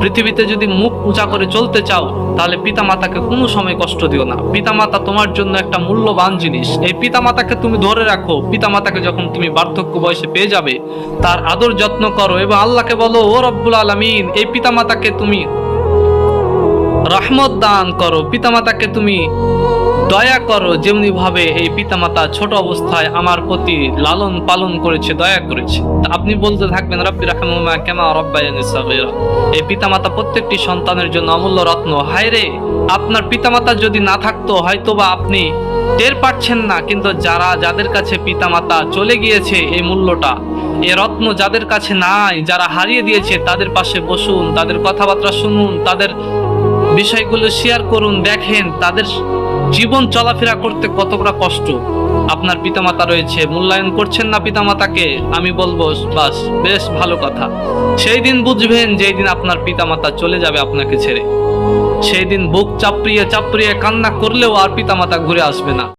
পৃথিবীতে যদি মুখ উঁচা করে চলতে চাও তাহলে পিতামাতাকে কোনো সময় কষ্ট দিও না। পিতামাতা তোমার জন্য একটা মূল্যবান জিনিস। এই পিতামাতাকে তুমি ধরে রাখো। পিতামাতাকে যখন তুমি বার্ধক্য বয়সে পেয়ে যাবে তার আদর যত্ন করো এবং আল্লাহকে বলো, ও রব্বুল আলামিন, এই পিতামাতাকে তুমি রহমত দান করো, পিতামাতাকে তুমি দয়া করো, যেমনি ভাবে এই পিতামাতা ছোট অবস্থায় আমার প্রতি লালন পালন করেছে, দয়া করেছে। আপনি বলতে থাকবেন, রব্বি রাহমুহুমা কামা রাব্বায়ানি সাগীরা। এই পিতামাতা প্রত্যেকটি সন্তানের জন্য অমূল্য রত্ন। হায় রে, আপনার পিতামাতা যদি না থাকতো হয়তোবা আপনি টের পাচ্ছেন না, কিন্তু যাদের কাছে পিতামাতা চলে গিয়েছে এই মূল্যটা, এই রত্ন যাদের কাছে নাই, যারা হারিয়ে দিয়েছে, তাদের পাশে বসুন, তাদের কথাবার্তা শুনুন, তাদের বিষয়গুলো শেয়ার করুন, দেখেন তাদের জীবন চলাফেরা করতে কতটা কষ্ট। আপনার পিতামাতা রয়েছে, মূল্যায়ন করছেন না পিতামাতাকে, আমি বলবো বাস, বেশ ভালো কথা। সেই দিন বুঝবেন যেই দিন আপনার পিতামাতা চলে যাবে আপনাকে ছেড়ে। সেই দিন বুক চাপড়িয়ে চাপড়িয়ে কান্না করলেও আর পিতামাতা ঘুরে আসবে না।